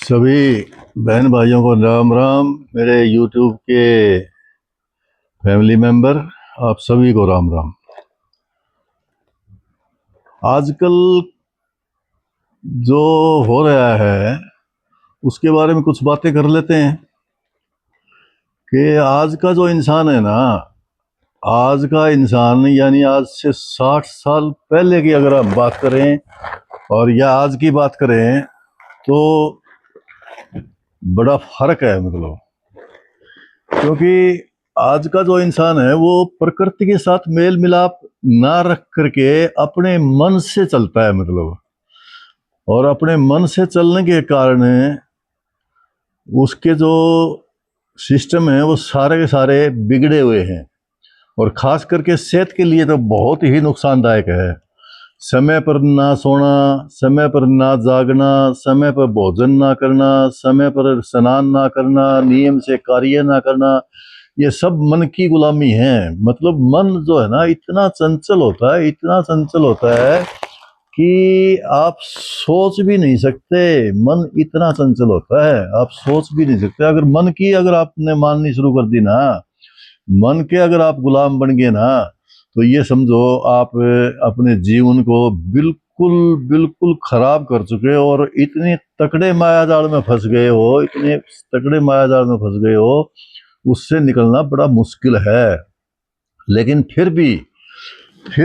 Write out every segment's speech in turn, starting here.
सभी बहन भाइयों को राम राम। मेरे YouTube के फैमिली मेंबर, आप सभी को राम राम। आजकल जो हो रहा है उसके बारे में कुछ बातें कर लेते हैं कि आज का जो इंसान है ना, आज का इंसान यानी आज से 60 साल पहले की अगर आप बात करें और या आज की बात करें तो बड़ा फर्क है। मतलब क्योंकि आज का जो इंसान है वो प्रकृति के साथ मेल मिलाप ना रख करके अपने मन से चलता है। मतलब और अपने मन से चलने के कारण उसके जो सिस्टम है वो सारे के सारे बिगड़े हुए हैं और खास करके सेहत के लिए तो बहुत ही नुकसानदायक है। समय पर ना सोना, समय पर ना जागना, समय पर भोजन ना करना, समय पर स्नान ना करना, नियम से कार्य ना करना, ये सब मन की गुलामी है। मतलब मन जो है ना इतना चंचल होता है, इतना चंचल होता है कि आप सोच भी नहीं सकते। मन इतना चंचल होता है, आप सोच भी नहीं सकते। अगर मन की अगर आपने माननी शुरू कर दी ना, मन के अगर आप गुलाम बन गए ना, तो ये समझो आप अपने जीवन को बिल्कुल बिल्कुल खराब कर चुके हो और इतने तकड़े मायाजाल में फंस गए हो, इतने तकड़े मायाजाल में फंस गए हो, उससे निकलना बड़ा मुश्किल है। लेकिन फिर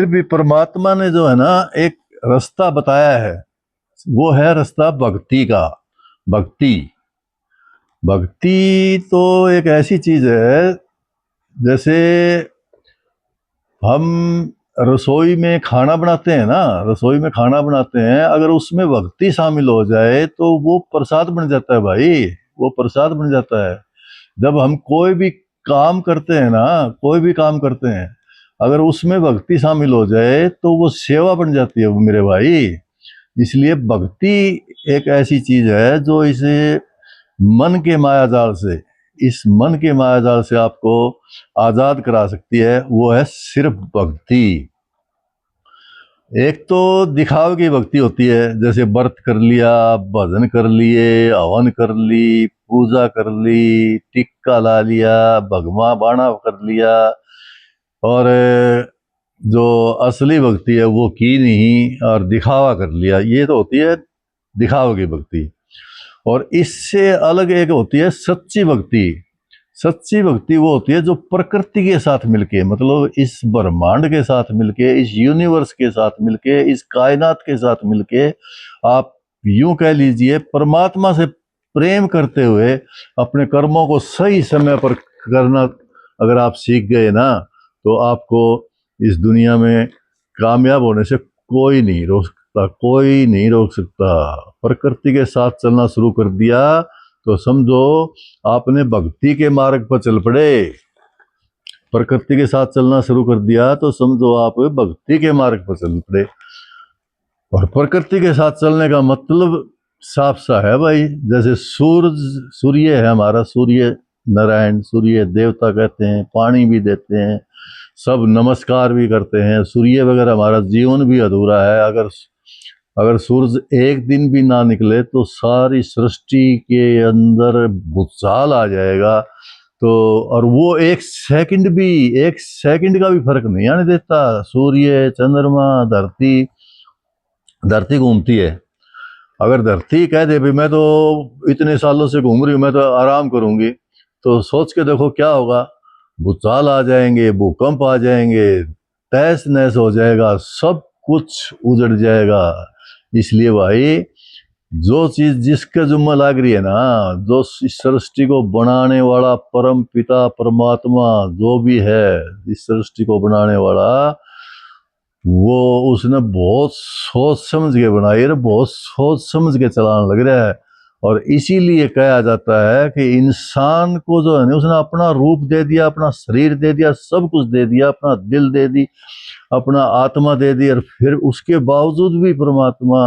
भी परमात्मा ने जो है ना एक रास्ता बताया है, वो है रास्ता भक्ति का। भक्ति भक्ति तो एक ऐसी चीज है, जैसे हम रसोई में खाना बनाते हैं ना, रसोई में खाना बनाते हैं, अगर उसमें भक्ति शामिल हो जाए तो वो प्रसाद बन जाता है भाई, वो प्रसाद बन जाता है। जब हम कोई भी काम करते हैं ना, कोई भी काम करते हैं, अगर उसमें भक्ति शामिल हो जाए तो वो सेवा बन जाती है वो मेरे भाई। इसलिए भक्ति एक ऐसी चीज है जो इसे मन के मायाजाल से, इस मन के मायाजाल से आपको आजाद करा सकती है। वो है सिर्फ भक्ति। एक तो दिखावे की भक्ति होती है, जैसे व्रत कर लिया, भजन कर लिए, हवन कर ली, पूजा कर ली, टिक्का ला लिया, भगवा बाणा कर लिया, और जो असली भक्ति है वो की नहीं और दिखावा कर लिया, ये तो होती है दिखावे की भक्ति। और इससे अलग एक होती है सच्ची भक्ति। सच्ची भक्ति वो होती है जो प्रकृति के साथ मिलके, मतलब इस ब्रह्मांड के साथ मिलके, इस यूनिवर्स के साथ मिलके, इस कायनात के साथ मिलके, आप यूं कह लीजिए परमात्मा से प्रेम करते हुए अपने कर्मों को सही समय पर करना अगर आप सीख गए ना, तो आपको इस दुनिया में कामयाब होने से कोई नहीं रोक सकता, कोई नहीं रोक सकता। प्रकृति के साथ चलना शुरू कर दिया तो समझो आपने भक्ति के मार्ग पर चल पड़े। प्रकृति के साथ चलना शुरू कर दिया तो समझो आप भक्ति के मार्ग पर चल पड़े। और प्रकृति के साथ चलने का मतलब साफ सा है भाई, जैसे सूर्य है हमारा, सूर्य नारायण, सूर्य देवता कहते हैं, पानी भी देते हैं, सब नमस्कार भी करते हैं। सूर्य वगैरह हमारा जीवन भी अधूरा है। अगर अगर सूरज एक दिन भी ना निकले तो सारी सृष्टि के अंदर भूचाल आ जाएगा। तो और वो एक सेकंड का भी फर्क नहीं आने देता। सूर्य, चंद्रमा, धरती, धरती घूमती है। अगर धरती कह दे भाई मैं तो इतने सालों से घूम रही हूँ, मैं तो आराम करूंगी, तो सोच के देखो क्या होगा। भूचाल आ जाएंगे, भूकंप आ जाएंगे, तहस नहस हो जाएगा, सब कुछ उजड़ जाएगा। इसलिए भाई जो चीज जिसके जुम्मा लाग रही है ना, जो इस सृष्टि को बनाने वाला परम पिता परमात्मा जो भी है, इस सृष्टि को बनाने वाला, वो उसने बहुत सोच समझ के बनाई है, बहुत सोच समझ के चलाने लग रहा है। और इसीलिए कहा जाता है कि इंसान को जो है ना उसने अपना रूप दे दिया, अपना शरीर दे दिया, सब कुछ दे दिया, अपना दिल दे दी, अपना आत्मा दे दी, और फिर उसके बावजूद भी परमात्मा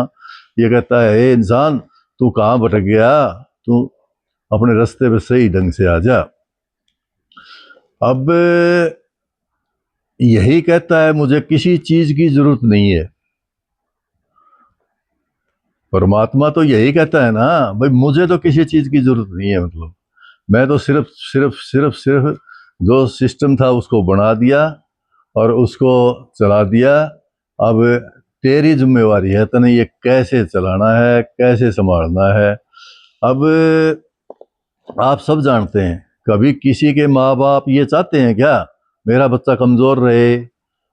ये कहता है हे इंसान तू कहाँ भटक गया, तू अपने रास्ते पे सही ढंग से आ जा। अब यही कहता है मुझे किसी चीज की जरूरत नहीं है। परमात्मा तो यही कहता है ना भाई, मुझे तो किसी चीज की जरूरत नहीं है, मतलब मैं तो सिर्फ जो सिस्टम था उसको बना दिया और उसको चला दिया। अब तेरी जिम्मेवारी है तने ये कैसे चलाना है, कैसे संभालना है। अब आप सब जानते हैं, कभी किसी के माँ बाप ये चाहते हैं क्या मेरा बच्चा कमजोर रहे,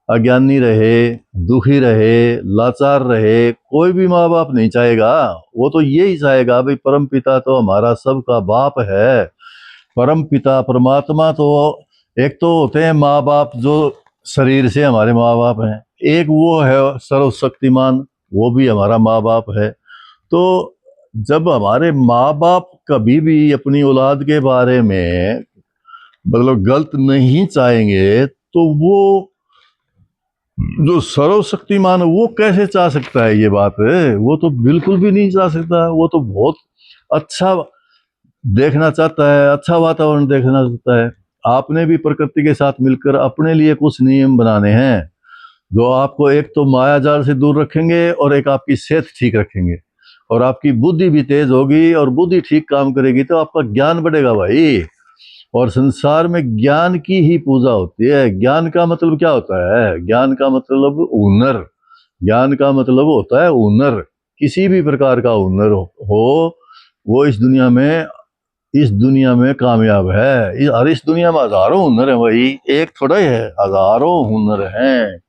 अज्ञानी रहे, दुखी रहे, लाचार रहे? कोई भी माँ बाप नहीं चाहेगा। वो तो यही चाहेगा भाई, परम पिता तो हमारा सबका बाप है। परम पिता परमात्मा तो एक तो होते हैं माँ बाप जो शरीर से हमारे माँ बाप हैं, एक वो है सर्वशक्तिमान, वो भी हमारा माँ बाप है। तो जब हमारे माँ बाप कभी भी अपनी औलाद के बारे में मतलब गलत नहीं चाहेंगे, तो वो जो सर्वशक्तिमान है वो कैसे चाह सकता है? ये बात है, वो तो बिल्कुल भी नहीं चाह सकता। वो तो बहुत अच्छा देखना चाहता है, अच्छा वातावरण देखना चाहता है। आपने भी प्रकृति के साथ मिलकर अपने लिए कुछ नियम बनाने हैं जो आपको एक तो माया जाल से दूर रखेंगे और एक आपकी सेहत ठीक रखेंगे, और आपकी बुद्धि भी तेज होगी, और बुद्धि ठीक काम करेगी तो आपका ज्ञान बढ़ेगा भाई। और संसार में ज्ञान की ही पूजा होती है। ज्ञान का मतलब क्या होता है? ज्ञान का मतलब हुनर। ज्ञान का मतलब होता है हुनर। किसी भी प्रकार का हुनर हो, वो इस दुनिया में कामयाब है। और इस दुनिया में हजारों हुनर है भाई, एक थोड़ा ही है, हजारों हुनर हैं।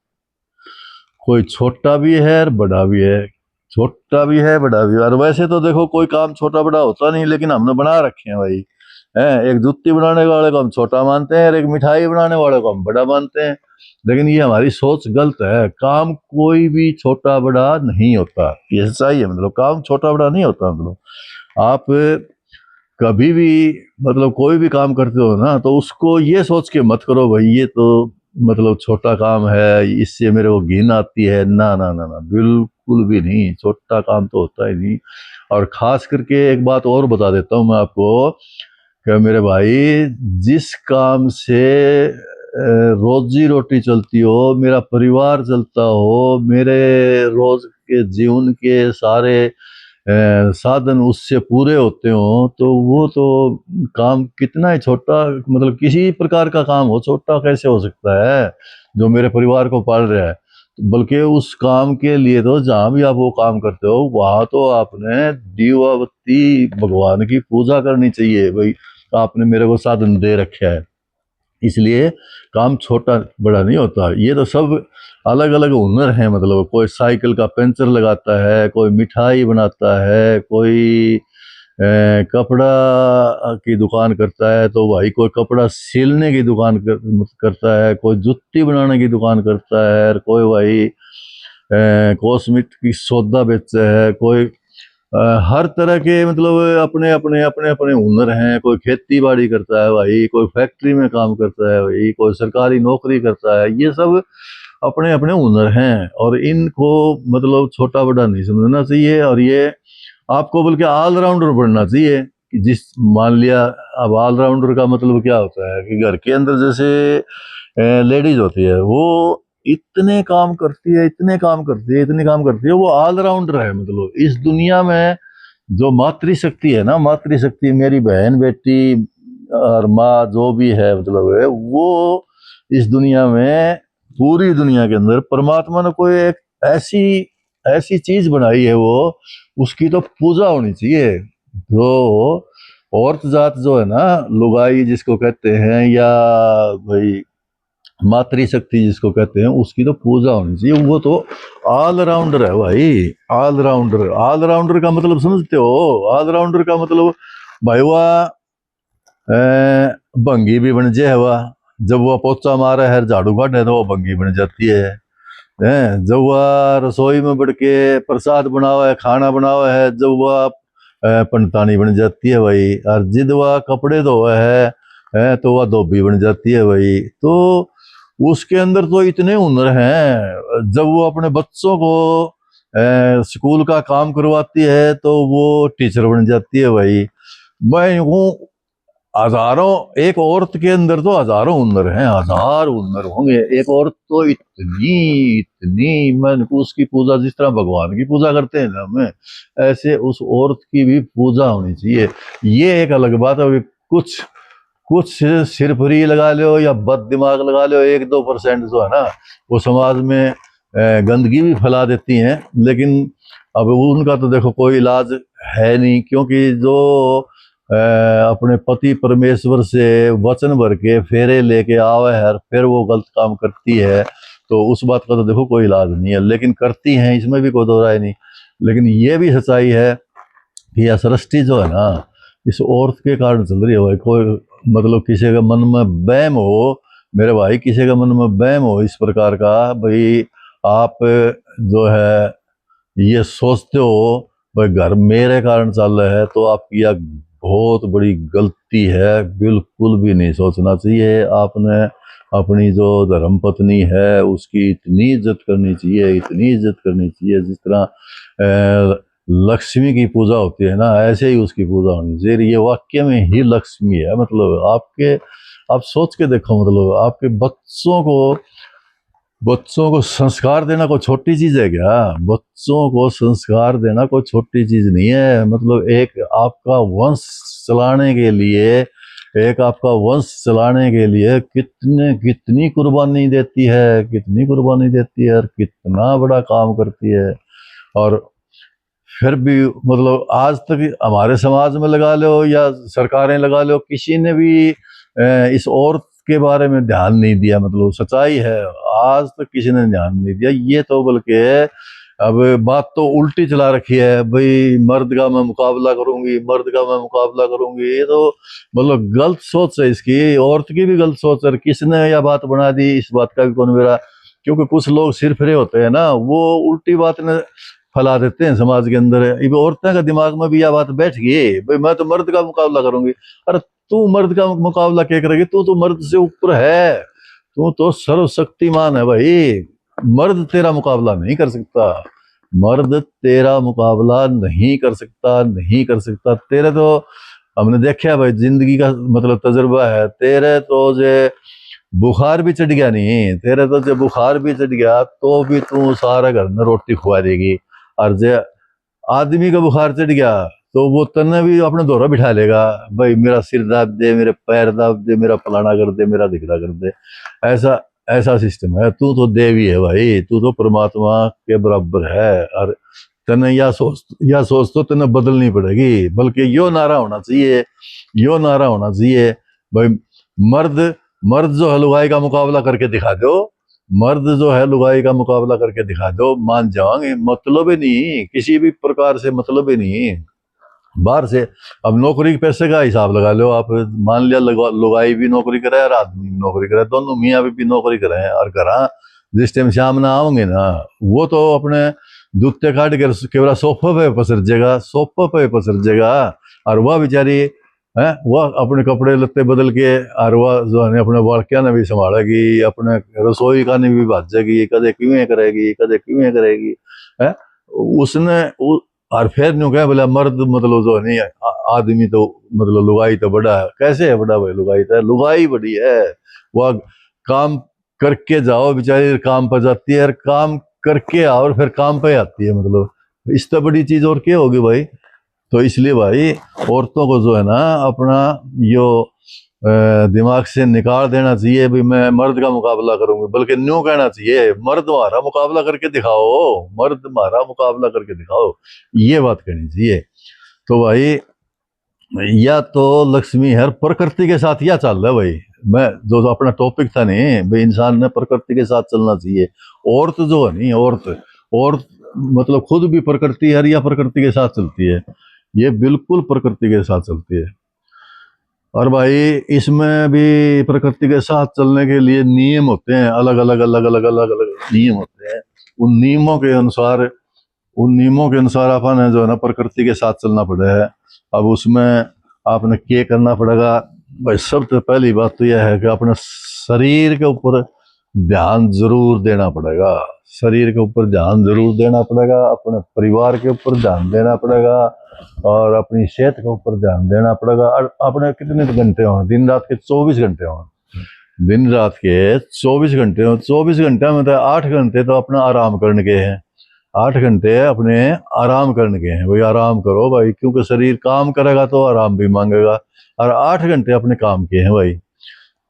कोई छोटा भी है और बड़ा भी है, छोटा भी है बड़ा भी है। और वैसे तो देखो कोई काम छोटा बड़ा होता नहीं, लेकिन हमने बना रखे हैं भाई। है, एक जुत्ती बनाने वाले को हम छोटा मानते हैं और एक मिठाई बनाने वाले को हम बड़ा मानते हैं। लेकिन ये हमारी सोच गलत है। काम कोई भी छोटा बड़ा नहीं होता, ये सच्चाई है। मतलब काम छोटा बड़ा नहीं होता। मतलब आप कभी भी मतलब कोई भी काम करते हो ना, तो उसको ये सोच के मत करो भाई ये तो मतलब छोटा काम है, इससे मेरे को घिन आती है। ना ना ना ना, बिल्कुल भी नहीं, छोटा काम तो होता ही नहीं। और खास करके एक बात और बता देता हूँ मैं आपको कि मेरे भाई, जिस काम से रोजी रोटी चलती हो, मेरा परिवार चलता हो, मेरे रोज के जीवन के सारे साधन उससे पूरे होते हो, तो वो तो काम कितना ही छोटा, मतलब किसी प्रकार का काम हो, छोटा कैसे हो सकता है जो मेरे परिवार को पाल रहा है? बल्कि उस काम के लिए तो जहां भी आप वो काम करते हो वहां तो आपने दीवा बत्ती भगवान की पूजा करनी चाहिए भाई। आपने मेरे को साधन दे रखा है, इसलिए काम छोटा बड़ा नहीं होता। ये तो सब अलग अलग हुनर हैं। मतलब कोई साइकिल का पंचर लगाता है, कोई मिठाई बनाता है, कोई कपड़ा की दुकान करता है, तो भाई कोई कपड़ा सिलने की दुकान करता है, कोई जुत्ती बनाने की दुकान करता है, कोई भाई कॉस्मेटिक सौदा बेचता है, कोई हर तरह के मतलब अपने अपने हुनर हैं। कोई खेती बाड़ी करता है भाई, कोई फैक्ट्री में काम करता है भाई, कोई सरकारी नौकरी करता है। ये सब अपने अपने हुनर हैं, और इनको मतलब छोटा बड़ा नहीं समझना चाहिए। और ये आपको बल्कि ऑलराउंडर बनना चाहिए कि जिस मान लिया, अब ऑलराउंडर का मतलब क्या होता है कि घर के अंदर जैसे लेडीज होती है, वो इतने काम करती है, इतने काम करती है, इतने काम करती है, वो ऑलराउंडर है। मतलब इस दुनिया में जो मातृशक्ति है ना, मातृशक्ति मेरी बहन बेटी और माँ जो भी है, मतलब है वो इस दुनिया में, पूरी दुनिया के अंदर परमात्मा ने कोई एक ऐसी ऐसी चीज बनाई है, वो उसकी तो पूजा होनी चाहिए। जो औरत जात जो है ना, लुगाई जिसको कहते हैं, या भाई मातृशक्ति जिसको कहते हैं, उसकी तो पूजा होनी चाहिए। वो तो ऑलराउंडर है भाई, ऑलराउंडर। ऑलराउंडर का मतलब समझते हो? ऑलराउंडर का मतलब भाई वह भंगी भी बन जाए, वह जब वह पोचा मारा है, झाड़ू काटे, तो वो भंगी बन जाती है। जब वह रसोई में बढ़ के प्रसाद बनावा है, खाना बनावा है, जब वह पंडतानी बन जाती है भाई। और जिद वह कपड़े धोआ है, तो वह धोबी बन जाती है भाई। तो उसके अंदर तो इतने हुनर हैं। जब वो अपने बच्चों को स्कूल का काम करवाती है, तो वो टीचर बन जाती है भाई। मैं हूँ हजारों, एक औरत के अंदर तो हजारों हुनर हैं, हजार हुनर होंगे। एक औरत तो इतनी इतनी, मैं उसकी पूजा जिस तरह भगवान की पूजा करते हैं ना हमें, ऐसे उस औरत की भी पूजा होनी चाहिए। ये एक अलग बात है। अभी कुछ कुछ सिरफरी लगा लो या बद दिमाग लगा लो, 1-2% जो है ना, वो समाज में गंदगी भी फैला देती हैं। लेकिन अब उनका तो देखो कोई इलाज है नहीं, क्योंकि जो अपने पति परमेश्वर से वचन भर के फेरे लेके आवे है, फिर वो गलत काम करती है, तो उस बात का तो देखो कोई इलाज नहीं है। लेकिन करती हैं, इसमें भी कोई दो राय नहीं। लेकिन ये भी सच्चाई है कि यह सृष्टि जो है ना, इस औरत के कारण चल रही है भाई। कोई मतलब किसी के मन में वहम हो, मेरे भाई, किसी के मन में वहम हो इस प्रकार का, भाई आप जो है ये सोचते हो भाई घर मेरे कारण चल रहा है, तो आपकी यह बहुत बड़ी गलती है। बिल्कुल भी नहीं सोचना चाहिए। आपने अपनी जो धर्म पत्नी है उसकी इतनी इज्जत करनी चाहिए, इतनी इज्जत करनी चाहिए, जिस तरह लक्ष्मी की पूजा होती है ना, ऐसे ही उसकी पूजा होनी चाहिए। ये वाक्य में ही लक्ष्मी है। मतलब आपके, आप सोच के देखो, मतलब आपके बच्चों को संस्कार देना कोई छोटी चीज है क्या? बच्चों को संस्कार देना कोई छोटी चीज नहीं है। मतलब एक आपका वंश चलाने के लिए, एक आपका वंश चलाने के लिए कितनी कुर्बानी देती है, कितनी कुर्बानी देती है, और कितना बड़ा काम करती है। और फिर भी मतलब आज तक हमारे समाज में लगा लो या सरकारें लगा लो, किसी ने भी इस औरत के बारे में ध्यान नहीं दिया। मतलब सच्चाई है, आज तक किसी ने ध्यान नहीं दिया। ये तो बल्कि अब बात तो उल्टी चला रखी है, भाई मर्द का मैं मुकाबला करूंगी, मर्द का मैं मुकाबला करूंगी। ये तो मतलब गलत सोच है इसकी, औरत की भी गलत सोच है। किसने यह बात बना दी, इस बात का भी कौन मेरा, क्योंकि कुछ लोग सिरफिरे होते हैं ना, वो उल्टी बात ने फैला देते हैं समाज के अंदर। ये औरतें का दिमाग में भी यह बात बैठ गई, भाई मैं तो मर्द का मुकाबला करूंगी। अरे तू मर्द का मुकाबला क्या करेगी? तू तो मर्द से ऊपर है, तू तो सर्वशक्तिमान है भाई। मर्द तेरा मुकाबला नहीं कर सकता, मर्द तेरा मुकाबला नहीं कर सकता, नहीं कर सकता। तेरे तो हमने देखा है भाई, जिंदगी का मतलब तजुर्बा है। तेरे तो जे बुखार भी चढ़ गया नहीं, तेरे तो जब बुखार भी चढ़ गया तो भी तू सारा घर में रोटी खुआ देगी। और जे आदमी का बुखार चढ़ गया तो वो तन्ने भी अपने दौरा बिठा लेगा, भाई मेरा सिर दाब दे, मेरे पैर दाब दे, मेरा फलाना कर दे, मेरा दिखला कर दे। ऐसा ऐसा सिस्टम है। तू तो देवी है भाई, तू तो परमात्मा के बराबर है। और तने या सोच तो तने बदलनी पड़ेगी। बल्कि यो नारा होना चाहिए, यो नारा होना चाहिए, भाई मर्द मर्द जो है लुगाई का मुकाबला करके दिखा दो, मर्द जो है लुगाई का मुकाबला करके दिखा दो, मान जाओगे। मतलब ही नहीं, किसी भी प्रकार से मतलब ही नहीं बाहर से। अब नौकरी के पैसे का हिसाब लगा लो आप। मान लिया लुगाई भी नौकरी करे और आदमी भी नौकरी करे, दोनों मियाँ भी नौकरी करें, और घर जिस टाइम शाम ना आओगे ना, वो तो अपने जूते काट कर केवल सोफे पे पसर सोफे पे पसर। और वह बेचारी है, वह अपने कपड़े लत्ते बदल के, और वह जो है अपने बालकिया ने भी संभालेगी, अपने रसोई का भी भाजेगी, कदे किवें करेगी, कदे किवें करेगी है उसने और फिर न्यू कहे बोला मर्द मतलब जो नहीं है आदमी तो मतलब लुगाई तो बड़ा है। कैसे है बड़ा भाई? लुगाई तो लुगाई बड़ी है। वह काम करके जाओ, बेचारी काम पर जाती है, और काम करके आओ और फिर काम पे आती है। मतलब इससे बड़ी चीज और क्या होगी भाई? तो इसलिए भाई औरतों को जो है ना अपना यो दिमाग से निकाल देना चाहिए, भाई मैं मर्द का मुकाबला करूंगी। बल्कि न्यू कहना चाहिए, मर्द हमारा मुकाबला करके दिखाओ, मर्द हमारा मुकाबला करके दिखाओ, ये बात कहनी चाहिए। तो भाई या तो लक्ष्मी है, प्रकृति के साथ या चल रहा है भाई। मैं जो अपना टॉपिक था नहीं भाई, इंसान ने प्रकृति के साथ चलना चाहिए। औरत जो है नहीं, औरत मतलब खुद भी प्रकृति है या प्रकृति के साथ चलती है, ये बिल्कुल प्रकृति के साथ चलती है। और भाई इसमें भी प्रकृति के साथ चलने के लिए नियम होते हैं, अलग अलग अलग अलग अलग अलग नियम होते हैं। उन नियमों के अनुसार अपन जो है ना प्रकृति के साथ चलना पड़े है। अब उसमें आपने क्या करना पड़ेगा भाई? सबसे पहली बात तो यह है कि अपने शरीर के ऊपर ध्यान जरूर देना पड़ेगा, शरीर के ऊपर ध्यान जरूर देना पड़ेगा, अपने परिवार के ऊपर ध्यान देना पड़ेगा और अपनी सेहत के ऊपर ध्यान देना पड़ेगा। और अपने कितने घंटे हों, दिन रात के 24 घंटे हों, दिन रात के 24 घंटे हों, 24 घंटे में तो 8 घंटे तो अपना आराम करने के हैं, 8 घंटे अपने आराम करने के हैं। भाई आराम करो भाई, क्योंकि शरीर काम करेगा तो आराम भी मांगेगा। और 8 घंटे अपने काम के हैं भाई,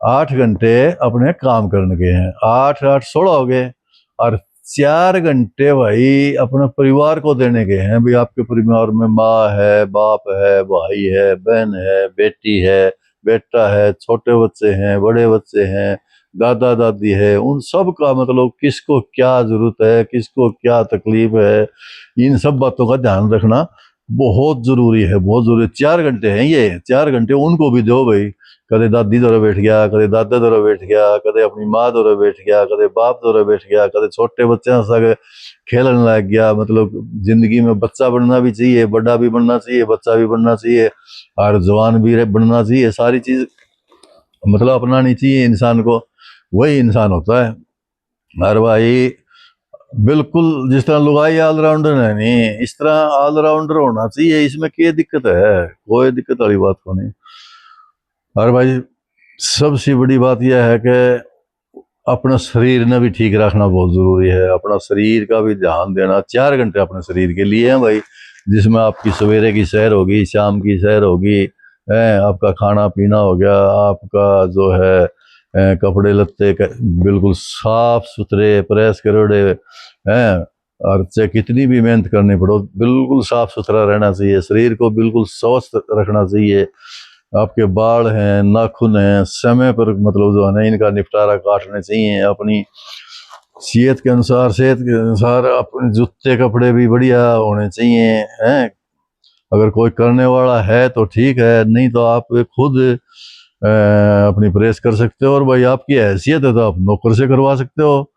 8 घंटे अपने काम करने के हैं, 8 16 हो गए। और 4 घंटे भाई अपने परिवार को देने के हैं। भाई आपके परिवार में माँ है, बाप है, भाई है, बहन है, बेटी है, बेटा है, छोटे बच्चे हैं, बड़े बच्चे हैं, दादा दादी है, उन सब का मतलब किसको क्या जरूरत है, किसको क्या तकलीफ है, इन सब बातों का ध्यान रखना बहुत जरूरी है, बहुत जरूरी। 4 घंटे हैं ये, 4 घंटे उनको भी दो भाई। कदे दादी दौरे बैठ गया, कदे दादा दौरे बैठ गया, कदे अपनी माँ दौरे बैठ गया, कदे बाप दौरे बैठ गया, कदे छोटे बच्चे संग खेलने लग गया। मतलब जिंदगी में बच्चा बनना भी चाहिए, बड़ा भी बनना चाहिए, बच्चा भी बनना चाहिए और जवान भी बनना चाहिए। सारी चीज मतलब अपनानी चाहिए इंसान को, वही इंसान होता है। और भाई बिल्कुल जिस तरह लुगाई ऑलराउंडर है नहीं, इस तरह ऑलराउंडर होना चाहिए। इसमें क्या दिक्कत है, कोई दिक्कत वाली बात को नहीं। और भाई सबसे बड़ी बात यह है कि अपना शरीर ने भी ठीक रखना बहुत जरूरी है, अपना शरीर का भी ध्यान देना। 4 घंटे अपने शरीर के लिए हैं भाई, जिसमें आपकी सवेरे की सैर होगी, शाम की सैर होगी, आपका खाना पीना हो गया, आपका जो है कपड़े लत्ते बिल्कुल साफ सुथरे प्रेस करोड़े हैं। और चाहे कितनी भी मेहनत करनी पड़ो, बिल्कुल साफ सुथरा रहना चाहिए, शरीर को बिल्कुल स्वस्थ रखना चाहिए। आपके बाल हैं, नाखून हैं, समय पर मतलब जो है ना इनका निपटारा काटने चाहिए। अपनी सेहत के अनुसार, सेहत के अनुसार अपने जूते कपड़े भी बढ़िया होने चाहिए हैं। अगर कोई करने वाला है तो ठीक है, नहीं तो आप खुद अपनी प्रेस कर सकते हो। और भाई आपकी हैसियत है तो आप नौकर से करवा सकते हो,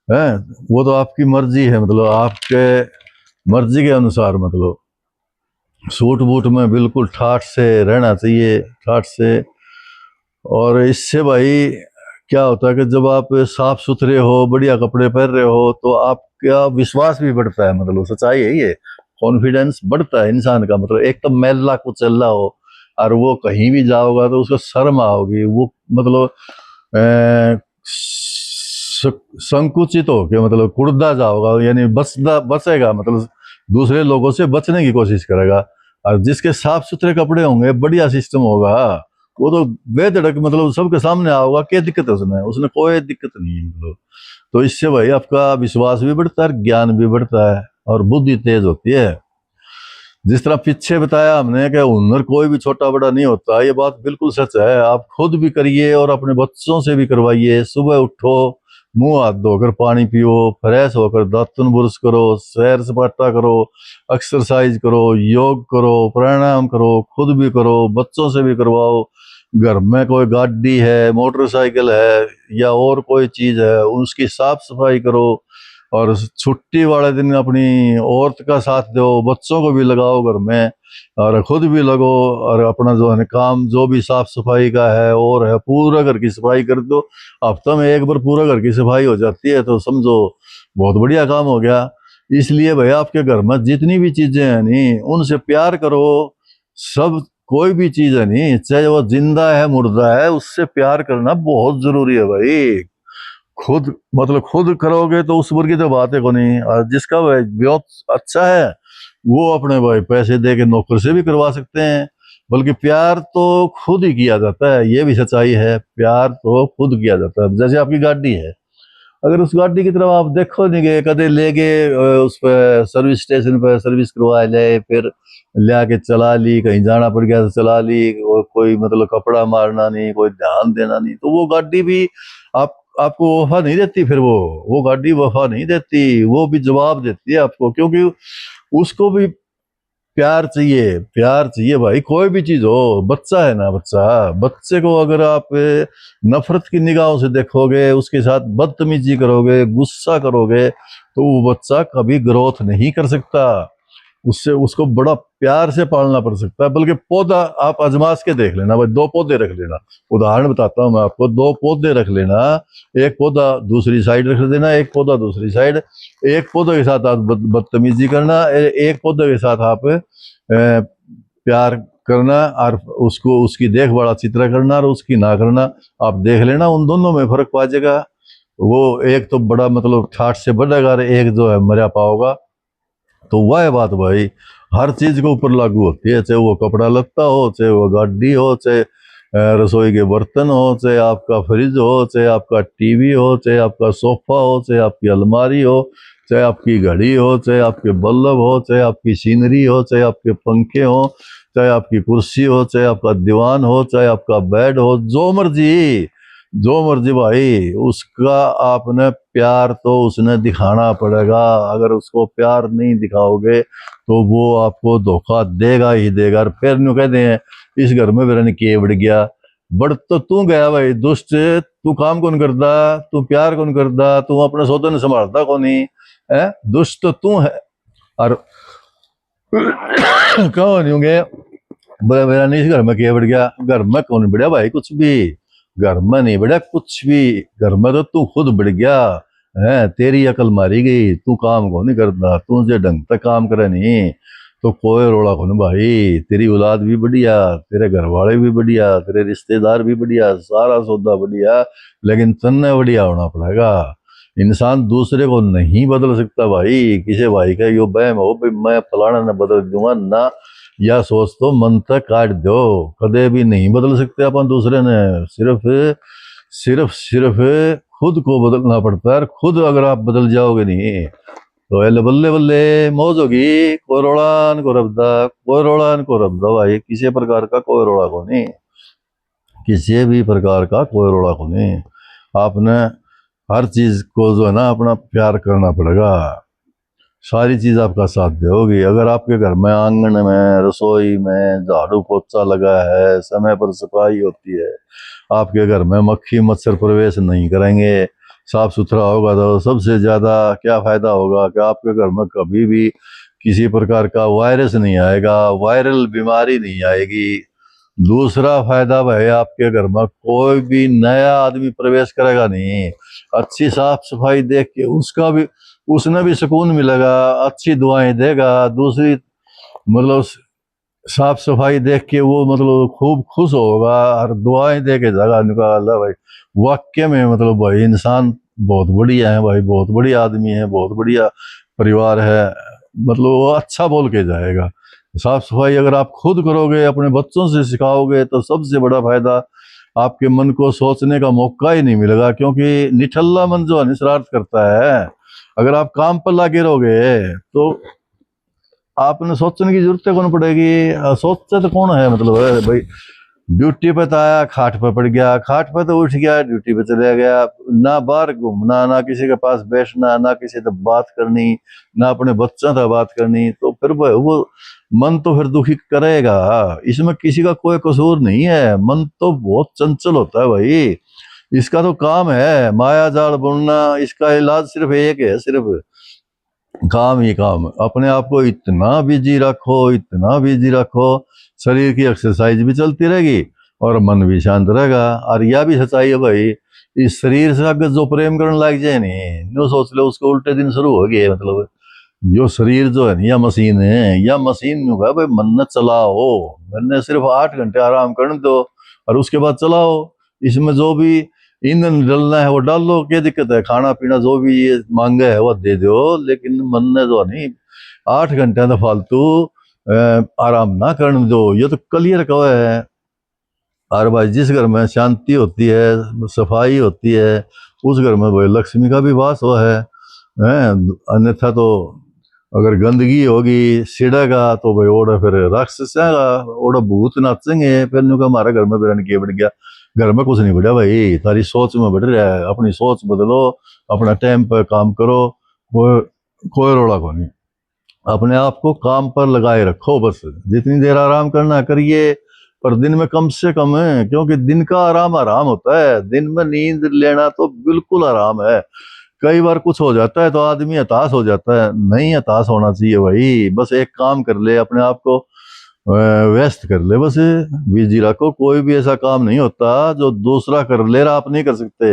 हैं वो तो आपकी मर्जी है, मतलब आपके मर्जी के अनुसार। मतलब सूट बूट में बिल्कुल ठाठ से रहना चाहिए, ठाठ से। और इससे भाई क्या होता है कि जब आप साफ सुथरे हो, बढ़िया कपड़े पहन रहे हो, तो आपका विश्वास भी बढ़ता है। मतलब सच्चाई है ये, कॉन्फिडेंस बढ़ता है इंसान का। मतलब एक तो मैला कुचल्ला हो और वो कहीं भी जाओगा तो उसको शर्म आओगी, वो मतलब संकुचित हो के मतलब कुर्दा जाओगा, यानी बचेगा, मतलब दूसरे लोगों से बचने की कोशिश करेगा। और जिसके साफ सुथरे कपड़े होंगे, बढ़िया सिस्टम होगा, वो तो बेधड़क मतलब सबके सामने आओगा। क्या दिक्कत है उसने, उसने कोई दिक्कत नहीं है मतलब। तो इससे भाई आपका विश्वास भी बढ़ता है, ज्ञान भी बढ़ता है और बुद्धि तेज होती है। जिस तरह पीछे बताया हमने कि हुनर कोई भी छोटा बड़ा नहीं होता, ये बात बिल्कुल सच है। आप खुद भी करिए और अपने बच्चों से भी करवाइए। सुबह उठो, मुंह हाथ धोकर पानी पियो, फ्रेश होकर दातुन ब्रश करो, सैर सपाटा करो, एक्सरसाइज करो, योग करो, प्राणायाम करो, खुद भी करो, बच्चों से भी करवाओ। घर में कोई गाड़ी है, मोटरसाइकिल है या और कोई चीज है, उसकी साफ सफाई करो। और छुट्टी वाले दिन अपनी औरत का साथ दो, बच्चों को भी लगाओ घर में और खुद भी लगो। और अपना जो है काम जो भी साफ सफाई का है और है, पूरा घर की सफाई कर दो। हफ्ता में एक बार पूरा घर की सफाई हो जाती है तो समझो बहुत बढ़िया काम हो गया। इसलिए भाई आपके घर में जितनी भी चीजें हैं नहीं, उनसे प्यार करो। सब कोई भी चीज है नहीं, चाहे वो जिंदा है मुर्दा है, उससे प्यार करना बहुत जरूरी है भाई। खुद मतलब खुद करोगे तो उस वर्ग की तो बात है को नहीं। और जिसका बहुत अच्छा है वो अपने भाई पैसे दे के नौकर से भी करवा सकते हैं। बल्कि प्यार तो खुद ही किया जाता है, ये भी सच्चाई है, प्यार तो खुद किया जाता है। जैसे आपकी गाड़ी है, अगर उस गाड़ी की तरफ आप देखो नहीं गए, कदे ले गए उस पर सर्विस स्टेशन पर सर्विस करवा ले, फिर ले आके चला ली, कहीं जाना पड़ गया तो चला ली, और कोई मतलब कपड़ा मारना नहीं, कोई ध्यान देना नहीं, तो वो गाड़ी भी आपको वफा नहीं देती। फिर वो गाड़ी वफा नहीं देती, वो भी जवाब देती है आपको, क्योंकि उसको भी प्यार चाहिए, प्यार चाहिए भाई। कोई भी चीज हो, बच्चा है ना, बच्चे को अगर आप नफरत की निगाहों से देखोगे, उसके साथ बदतमीजी करोगे, गुस्सा करोगे, तो वो बच्चा कभी ग्रोथ नहीं कर सकता। उससे उसको बड़ा प्यार से पालना पड़ सकता है। बल्कि पौधा आप आजमास के देख लेना भाई, 2 पौधे रख लेना, उदाहरण बताता हूँ मैं आपको, 2 पौधे रख लेना, एक पौधा दूसरी साइड रख देना, एक पौधा दूसरी साइड, एक पौधे के साथ आप बदतमीजी करना, एक पौधे के साथ आप प्यार करना, और उसको उसकी देखभाल अच्छी तरह करना और उसकी ना करना। आप देख लेना उन दोनों में फर्क पा जाएगा। वो एक तो बड़ा मतलब ठाठ से बढ़ेगा और एक जो है मरा पाओगा। तो वह बात भाई हर चीज के ऊपर लागू होती है, चाहे वो कपड़ा लत्ता हो, चाहे वो गाड़ी हो, चाहे रसोई के बर्तन हो, चाहे आपका फ्रिज हो, चाहे आपका टीवी हो, चाहे आपका सोफा हो, चाहे आपकी अलमारी हो, चाहे आपकी घड़ी हो, चाहे आपके बल्ब हो, चाहे आपकी सीनरी हो, चाहे आपके पंखे हो, चाहे आपकी कुर्सी हो, चाहे आपका दीवान हो, चाहे आपका बेड हो, जो मर्जी भाई, उसका आपने प्यार तो उसने दिखाना पड़ेगा। अगर उसको प्यार नहीं दिखाओगे तो वो आपको धोखा देगा ही देगा। और फिर न्यू कहते हैं इस घर में मेरा के बढ़ गया, बढ़ तो तू गया भाई दुष्ट, तू काम कौन करता, तू प्यार कौन करता, तू अपने सौदे ने संभालता कौन ही है, दुष्ट तो तू है। और कहो नहीं होंगे मेरा नहीं इस घर में के बढ़ गया, घर में कौन बढ़िया भाई, कुछ भी घर में नहीं बढ़िया कुछ भी, घर में तो तू खुद बढ़ गया है, तेरी अकल मारी गई, तू काम को नहीं करता, तू जो ढंग तक काम करे नहीं तो कोई रोड़ा को नहीं भाई, तेरी औलाद भी बढ़िया, तेरे घर वाले भी बढ़िया, तेरे रिश्तेदार भी बढ़िया, सारा सौदा बढ़िया, लेकिन तन्ने बढ़िया होना पड़ेगा। इंसान दूसरे को नहीं बदल सकता भाई, किसी भाई का यो बहम हो भाई मैं फलाना न बदल दूंगा ना, या सोच तो मन तक काट दो, कदे भी नहीं बदल सकते अपन दूसरे ने, सिर्फ सिर्फ सिर्फ खुद को बदलना पड़ता है। खुद अगर आप बदल जाओगे नहीं तो एले बल्ले बल्ले मौज होगी, कोई रोड़ान को रबदा, कोई रोड़ान को रबदा भाई, किसी प्रकार का कोई रोड़ा को नहीं, किसी भी प्रकार का कोई रोड़ा को नहीं। आपने हर चीज को जो है ना अपना प्यार करना पड़ेगा, सारी चीज आपका साथ दोगी। अगर आपके घर में आंगन में रसोई में झाड़ू पोछा लगा है, समय पर सफाई होती है, आपके घर में मक्खी मच्छर प्रवेश नहीं करेंगे, साफ सुथरा होगा, तो सबसे ज्यादा क्या फायदा होगा कि आपके घर में कभी भी किसी प्रकार का वायरस नहीं आएगा, वायरल बीमारी नहीं आएगी। दूसरा फायदा भाई आपके घर में कोई भी नया आदमी प्रवेश करेगा नहीं, अच्छी साफ सफाई देख के उसका भी उसने भी सुकून मिलेगा, अच्छी दुआएं देगा। दूसरी मतलब साफ सफाई देख के वो मतलब खूब खुश होगा और दुआएं दे के जाएगा, निकाला भाई वाक्य में मतलब भाई इंसान बहुत बढ़िया है भाई, बहुत बढ़िया आदमी है, बहुत बढ़िया परिवार है, मतलब वो अच्छा बोल के जाएगा। साफ सफाई अगर आप खुद करोगे, अपने बच्चों से सिखाओगे, तो सबसे बड़ा फायदा आपके मन को सोचने का मौका ही नहीं मिलेगा, क्योंकि निठल्ला मन जो है शरारत करता है। अगर आप काम पर लगे रहोगे तो आपने सोचने की जरूरत कौन पड़ेगी, सोचते तो कौन है मतलब है भाई, ड्यूटी पे तो आया खाट पे पड़ गया, खाट पे तो उठ गया ड्यूटी पे चला गया, ना बाहर घूमना, ना किसी के पास बैठना, ना किसी से बात करनी, ना अपने बच्चों से बात करनी, तो फिर वो मन तो फिर दुखी करेगा। इसमें किसी का कोई कसूर नहीं है, मन तो बहुत चंचल होता है भाई, इसका तो काम है माया जाल बुनना, इसका इलाज सिर्फ एक है, सिर्फ काम ही काम। अपने आप को इतना बिजी रखो, इतना बिजी रखो, शरीर की एक्सरसाइज भी चलती रहेगी और मन भी शांत रहेगा। और यह भी सच्चाई है भाई, इस शरीर से अगर जो प्रेम करने लग जाए नहीं, नो सोच लो उसको उल्टे दिन शुरू हो गए, मतलब यो शरीर जो है या मशीन है, या मशीन होगा भाई, मन न चलाओ, मैंने सिर्फ 8 घंटे आराम करने दो और उसके बाद चलाओ, इसमें जो भी ईंधन डलना है वो डाल लो, क्या दिक्कत है, खाना पीना जो भी ये मांगे है वो दे दो, लेकिन मन ने जो नहीं 8 घंटे तो फालतू आराम ना करने दो, ये तो क्लियर कहा है। और भाई जिस घर में शांति होती है, सफाई होती है, उस घर में भाई लक्ष्मी का भी वास हुआ है, अन्यथा तो अगर गंदगी होगी सिड़ेगा तो भाई ओड़ा फिर राक्षस आएगा, ओड़ा भूत नाचेंगे, फिर न्यू का हमारे घर में बिरन के बढ़ गया, घर में कुछ नहीं बढ़िया भाई, तारी सोच में बढ़ रहा है, अपनी सोच बदलो, अपना टाइम पर काम करो, कोई कोई रोड़ा को नहीं, अपने आप को काम पर लगाए रखो, बस जितनी देर आराम करना करिए, पर दिन में कम से कम है, क्योंकि दिन का आराम आराम होता है, दिन में नींद लेना तो बिल्कुल आराम है। कई बार कुछ हो जाता है तो आदमी हताश हो जाता है, नहीं हताश होना चाहिए भाई, बस एक काम कर ले, अपने आप को व्यस्त कर ले, बस बिजी रखो। कोई भी ऐसा काम नहीं होता जो दूसरा कर ले रहा आप नहीं कर सकते।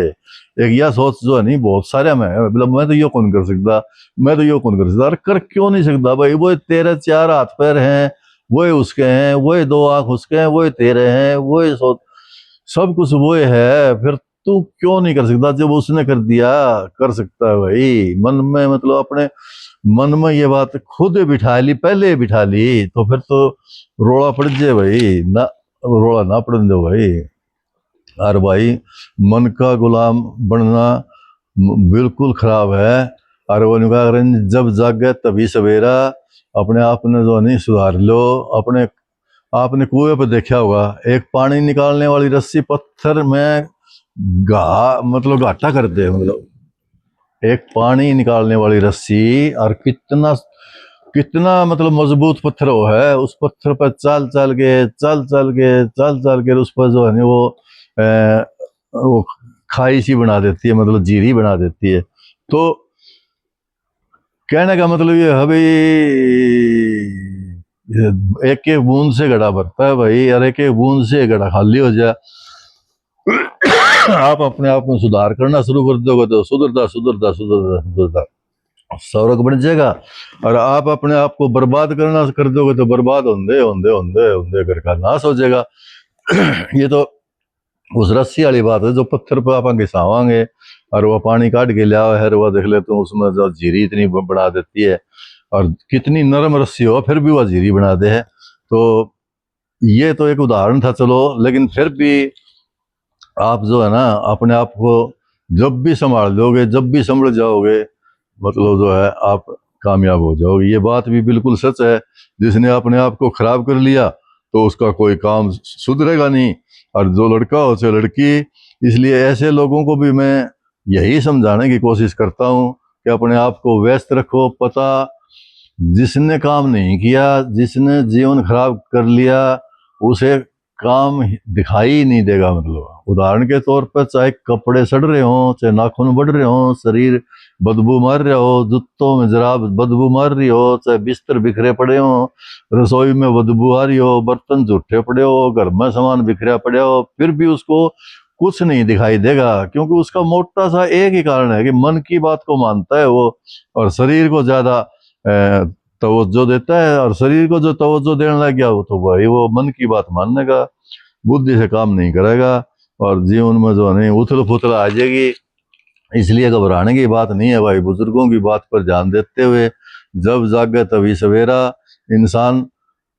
एक यह सोच जो है नहीं बहुत सारे में, मतलब मैं तो ये कौन कर सकता, मैं तो ये कौन कर सकता, अरे कर क्यों नहीं सकता भाई, वो तेरे चार हाथ पैर हैं, वो उसके हैं, वो दो आंख उसके हैं, वो तेरे हैं, वो सब कुछ वो है, फिर तू क्यों नहीं कर सकता, जब उसने कर दिया कर सकता है भाई। मन में मतलब अपने मन में ये बात खुद बिठा ली, पहले बिठा ली तो फिर तो रोड़ा पड़ जाए भाई, ना रोड़ा ना पड़ने दो भाई। और भाई मन का गुलाम बनना बिल्कुल खराब है। और वो कहा जब जागे तभी सवेरा, अपने आप ने जो नहीं सुधार लो। अपने आपने कुएं पर देखा होगा, एक पानी निकालने वाली रस्सी पत्थर में मतलब घाटा करते हैं, मतलब एक पानी निकालने वाली रस्सी, और कितना कितना मतलब मजबूत पत्थर वो है, उस पत्थर पर चल चल के चल चल के चल चल के उस पर जो है वो खाई सी बना देती है, मतलब जीरी बना देती है। तो कहने का मतलब ये है भाई, एक एक बूंद से घड़ा भरता है भाई, और एक एक बूंद से घड़ा खाली हो जाए। आप अपने आप में सुधार करना शुरू कर दोगे तो सुधरता सुधरता सुधरता सुधरता सौरग बन जाएगा। और आप अपने आप को बर्बाद करना कर दोगे तो बर्बाद होंदे होंदे होंदे होंदे घर का नाश हो जाएगा। ये तो उस रस्सी वाली बात है, जो पत्थर पर आप घिसावांगे और वह पानी काट के लिया है, वह देख ले तो उसमें जो झीरी इतनी बना देती है, और कितनी नरम रस्सी हो फिर भी वह झीरी बना दे है। तो ये तो एक उदाहरण था चलो, लेकिन फिर भी आप जो है ना अपने आप को जब भी संभाल लोगे, जब भी संभल जाओगे, मतलब जो है आप कामयाब हो जाओगे। ये बात भी बिल्कुल सच है, जिसने अपने आप को खराब कर लिया तो उसका कोई काम सुधरेगा नहीं, और जो लड़का हो चाहे लड़की। इसलिए ऐसे लोगों को भी मैं यही समझाने की कोशिश करता हूँ कि अपने आप को व्यस्त रखो। पता जिसने काम नहीं किया, जिसने जीवन खराब कर लिया, उसे काम दिखाई नहीं देगा। मतलब उदाहरण के तौर पर चाहे कपड़े सड़ रहे हों, चाहे नाखून बढ़ रहे हों, शरीर बदबू मार रहा हो, जूतों में जरा बदबू मार रही हो, चाहे बिस्तर बिखरे पड़े हो, रसोई में बदबू आ रही हो, बर्तन झूठे पड़े हो, घर में सामान बिखरा पड़े हो, फिर भी उसको कुछ नहीं दिखाई देगा, क्योंकि उसका मोटा सा एक ही कारण है कि मन की बात को मानता है वो, और शरीर को ज्यादा तवज्जो देता है। और शरीर को जो तवज्जो देने लग गया वो तो भाई वो मन की बात मानने का, बुद्धि से काम नहीं करेगा, और जीवन में जो नहीं उथल पुथल आ जाएगी। इसलिए घबराने की बात नहीं है भाई, बुजुर्गों की बात पर ध्यान देते हुए जब जागे तभी सवेरा, इंसान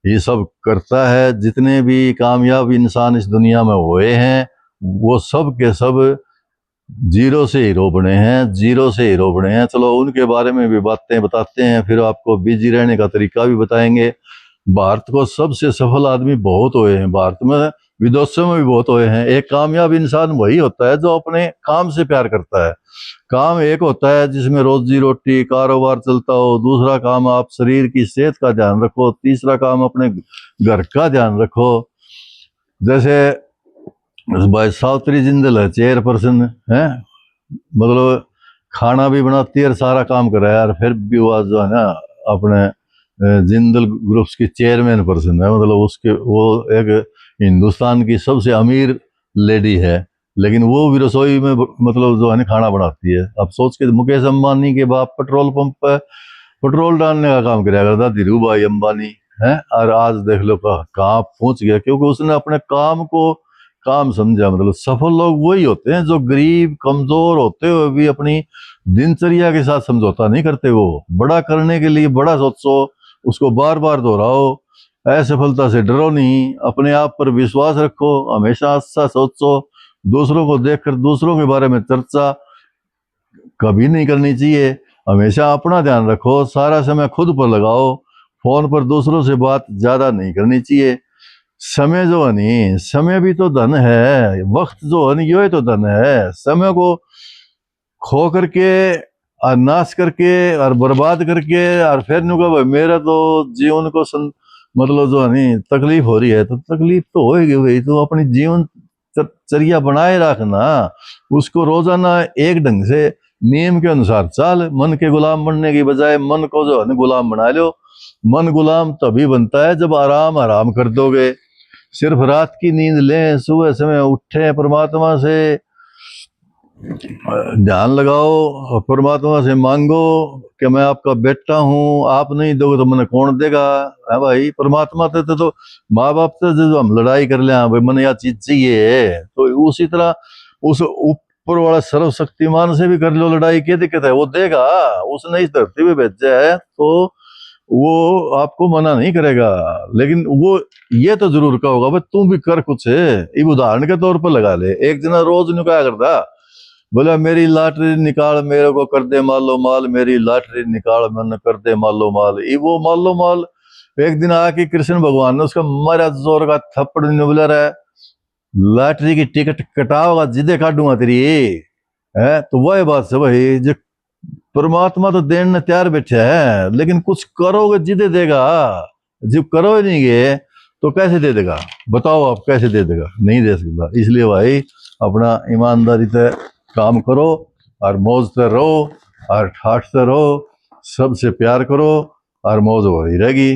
ये सब करता है। जितने भी कामयाब इंसान इस दुनिया में हुए हैं वो सब के सब जीरो से हीरो बने हैं, जीरो से हीरो बने हैं। चलो उनके बारे में भी बातें बताते हैं, फिर आपको बिजी रहने का तरीका भी बताएंगे। भारत को सबसे सफल आदमी बहुत हुए हैं, भारत में विदेशों में भी बहुत हुए हैं। एक कामयाब इंसान वही होता है जो अपने काम से प्यार करता है। काम एक होता है जिसमें रोजी रोटी कारोबार चलता हो, दूसरा काम आप शरीर की सेहत का ध्यान रखो, तीसरा काम अपने घर का ध्यान रखो। जैसे भाई सावित्री जिंदल है, चेयरपर्सन है, मतलब खाना भी बनाती है और सारा काम कर रहा है यार, फिर भी वो जो है ना अपने जिंदल ग्रुप्स की चेयरमैन पर्सन है, मतलब उसके वो एक हिंदुस्तान की सबसे अमीर लेडी है, लेकिन वो भी रसोई में मतलब जो है ना खाना बनाती है। अब सोच के मुकेश अंबानी के बाप पेट्रोल पंप पे पेट्रोल डालने का काम किया करता धीरू भाई अंबानी है, और आज देख लो कहाँ पहुंच गया, क्योंकि उसने अपने काम को काम समझा। मतलब सफल लोग वही होते हैं जो गरीब कमजोर होते हुए भी अपनी दिनचर्या के साथ समझौता नहीं करते। वो बड़ा करने के लिए बड़ा सोचो, उसको बार बार दोहराओ, असफलता से डरो नहीं, अपने आप पर विश्वास रखो, हमेशा अच्छा सोचो। दूसरों को देखकर दूसरों के बारे में चर्चा कभी नहीं करनी चाहिए, हमेशा अपना ध्यान रखो, सारा समय खुद पर लगाओ, फोन पर दूसरों से बात ज्यादा नहीं करनी चाहिए। समय जो है नहीं, समय भी तो धन है, वक्त जो है नहीं ये तो धन है। समय को खो करके और नाश करके और बर्बाद करके और फिर नु भाई मेरा तो जीवन को मतलब जो है नहीं तकलीफ हो रही है, तो तकलीफ तो होएगी भाई, तो अपनी जीवन चर्या बनाए रखना, उसको रोजाना एक ढंग से नियम के अनुसार चल, मन के गुलाम बनने की बजाय मन को जो है ना गुलाम बना लो। मन गुलाम तभी बनता है जब आराम आराम कर दोगे। सिर्फ रात की नींद लें, सुबह समय उठे, परमात्मा से ध्यान लगाओ और परमात्मा से मांगो कि मैं आपका बेटा हूँ, आप नहीं दोगे तो मैंने कौन देगा। है भाई, परमात्मा तो माँ बाप से जो हम लड़ाई कर ले, हाँ भाई मैंने यह चीज चाहिए, तो उसी तरह उस ऊपर वाला सर्वशक्तिमान से भी कर लो लड़ाई, क्या दिक्कत है, वो देगा। उसने इस धरती पे भेजा है तो वो आपको मना नहीं करेगा। लेकिन वो ये तो जरूर कहोगा भाई तुम भी कर कुछ है। ये उदाहरण के तौर पर लगा ले, एक जना रोज नु क्या करता, बोला मेरी लॉटरी निकाल, मेरे को कर दे मालो माल, मेरी लॉटरी निकाल, मैंने कर दे मालो माल। ये वो मालो माल एक दिन आके कृष्ण भगवान ने उसका मारा जोर का थप्पड़, बोला रहा लॉटरी की टिकट कटाओगा जिदे काटूंगा तेरी है। तो वही बात है भाई, जो परमात्मा तो देने तैयार बैठा है, लेकिन कुछ करोगे जिदे देगा। जब करो ही नहीं गए तो कैसे दे देगा, बताओ आप कैसे दे देगा, नहीं दे सकता। इसलिए भाई अपना ईमानदारी से काम करो और मौज से रहो और ठाठ से रहो, सबसे प्यार करो और मौज वही रहेगी।